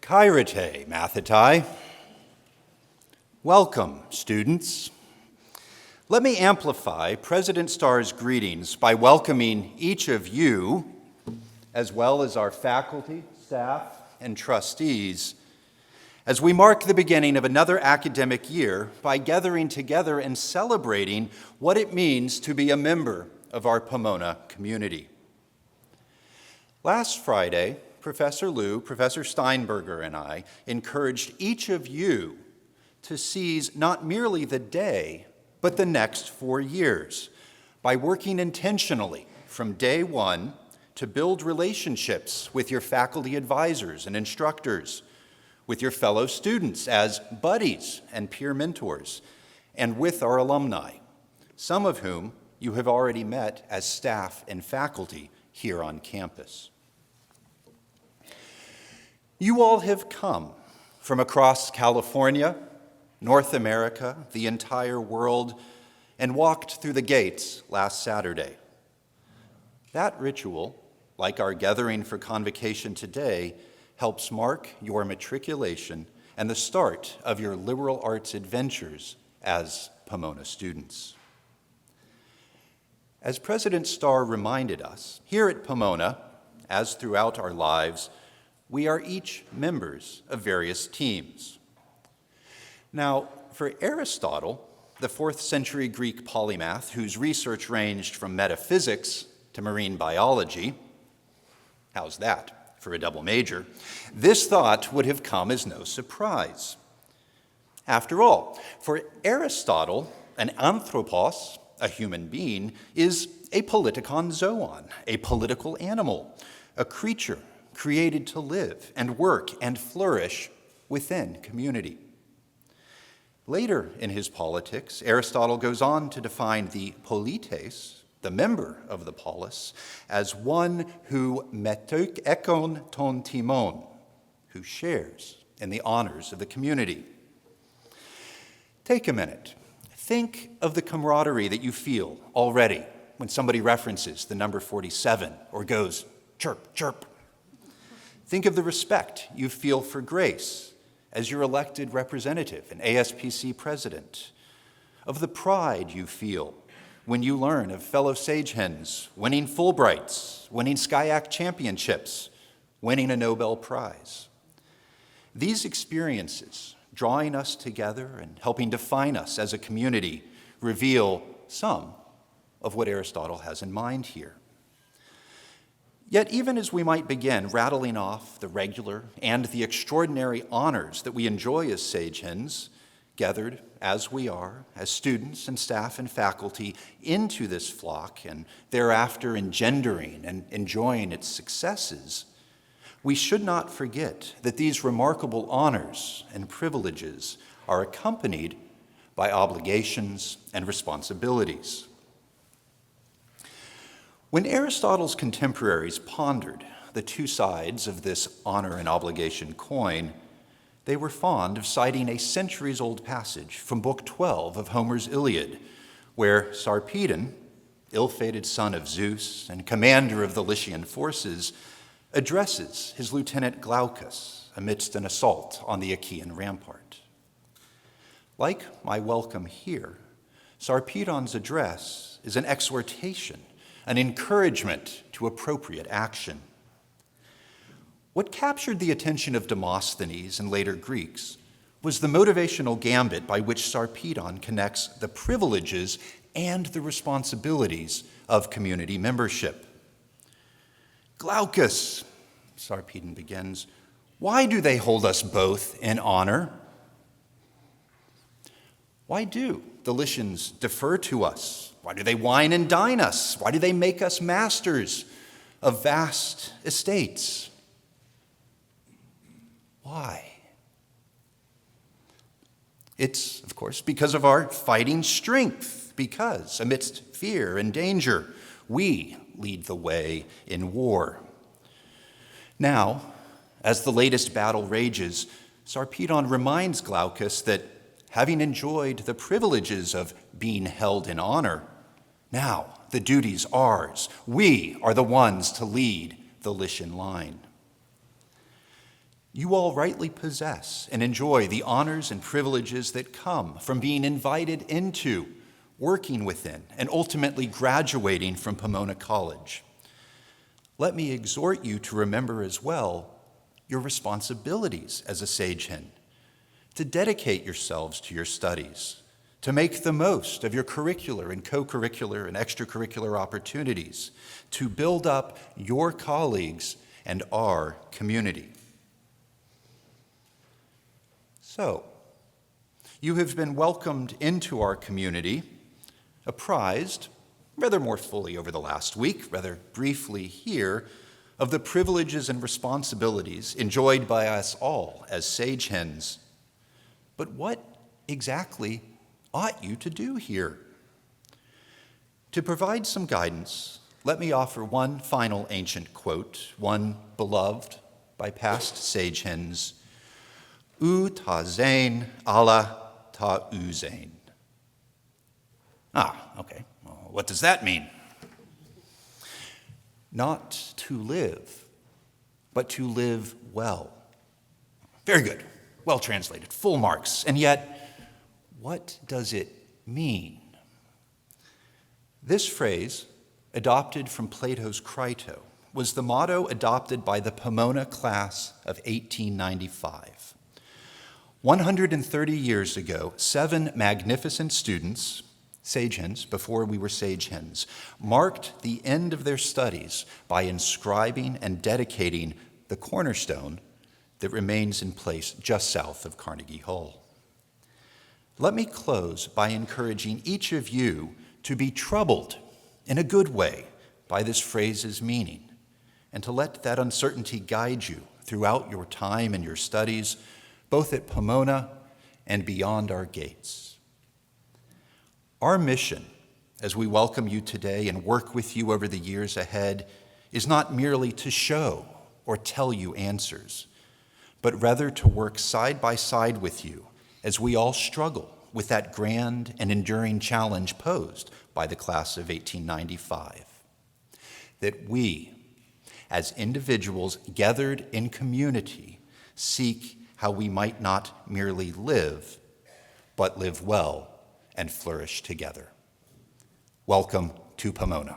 Kairete Mathatai. Welcome, students. Let me amplify President Starr's greetings by welcoming each of you, as well as our faculty, staff, and trustees, as we mark the beginning of another academic year by gathering together and celebrating what it means to be a member of our Pomona community. Last Friday, Professor Liu, Professor Steinberger, and I encouraged each of you to seize not merely the day, but the next 4 years by working intentionally from day one to build relationships with your faculty advisors and instructors, with your fellow students as buddies and peer mentors, and with our alumni, some of whom you have already met as staff and faculty here on campus. You all have come from across California, North America, the entire world, and walked through the gates last Saturday. That ritual, like our gathering for Convocation today, helps mark your matriculation and the start of your liberal arts adventures as Pomona students. As President Starr reminded us, here at Pomona, as throughout our lives, we are each members of various teams. Now, for Aristotle, the 4th century Greek polymath whose research ranged from metaphysics to marine biology, how's that for a double major? This thought would have come as no surprise. After all, for Aristotle, an anthropos, a human being, is a politikon zoon, a political animal, a creature created to live and work and flourish within community. Later in his Politics, Aristotle goes on to define the polites, the member of the polis, as one who metok ekon ton timon, who shares in the honors of the community. Take a minute. Think of the camaraderie that you feel already when somebody references the number 47 or goes chirp, chirp. Think of the respect you feel for Grace as your elected representative and ASPC president, of the pride you feel when you learn of fellow sagehens winning Fulbrights, winning SCIAC championships, winning a Nobel Prize. These experiences, drawing us together and helping define us as a community, reveal some of what Aristotle has in mind here. Yet even as we might begin rattling off the regular and the extraordinary honors that we enjoy as sagehens, gathered as we are, as students and staff and faculty, into this flock and thereafter engendering and enjoying its successes, we should not forget that these remarkable honors and privileges are accompanied by obligations and responsibilities. When Aristotle's contemporaries pondered the two sides of this honor and obligation coin, they were fond of citing a centuries-old passage from Book 12 of Homer's Iliad, where Sarpedon, ill-fated son of Zeus and commander of the Lycian forces, addresses his lieutenant Glaucus amidst an assault on the Achaean rampart. Like my welcome here, Sarpedon's address is an exhortation, an encouragement to appropriate action. What captured the attention of Demosthenes and later Greeks was the motivational gambit by which Sarpedon connects the privileges and the responsibilities of community membership. Glaucus, Sarpedon begins, why do they hold us both in honor? Why do the Lycians defer to us? Why do they wine and dine us? Why do they make us masters of vast estates? Why? It's, of course, because of our fighting strength, because amidst fear and danger, we lead the way in war. Now, as the latest battle rages, Sarpedon reminds Glaucus that having enjoyed the privileges of being held in honor, now the duty's ours. We are the ones to lead the Lycian line. You all rightly possess and enjoy the honors and privileges that come from being invited into, working within, and ultimately graduating from Pomona College. Let me exhort you to remember as well your responsibilities as a Sage-Hen, to dedicate yourselves to your studies, to make the most of your curricular and co-curricular and extracurricular opportunities, to build up your colleagues and our community. So, you have been welcomed into our community, apprised, rather more fully over the last week, rather briefly here, of the privileges and responsibilities enjoyed by us all as Sage-Hens. But what exactly ought you to do here? To provide some guidance, let me offer one final ancient quote, one beloved by past Sage-Hens: U ta zain, Allah ta u zain. Okay. Well, what does that mean? Not to live, but to live well. Very good. Well translated. Full marks. And yet, what does it mean? This phrase, adopted from Plato's Crito, was the motto adopted by the Pomona class of 1895. 130 years ago, 7 magnificent students, Sage-Hens, before we were Sage-Hens, marked the end of their studies by inscribing and dedicating the cornerstone that remains in place just south of Carnegie Hall. Let me close by encouraging each of you to be troubled in a good way by this phrase's meaning, and to let that uncertainty guide you throughout your time and your studies, both at Pomona and beyond our gates. Our mission, as we welcome you today and work with you over the years ahead, is not merely to show or tell you answers, but rather to work side by side with you as we all struggle with that grand and enduring challenge posed by the class of 1895. That we, as individuals gathered in community, seek how we might not merely live, but live well and flourish together. Welcome to Pomona.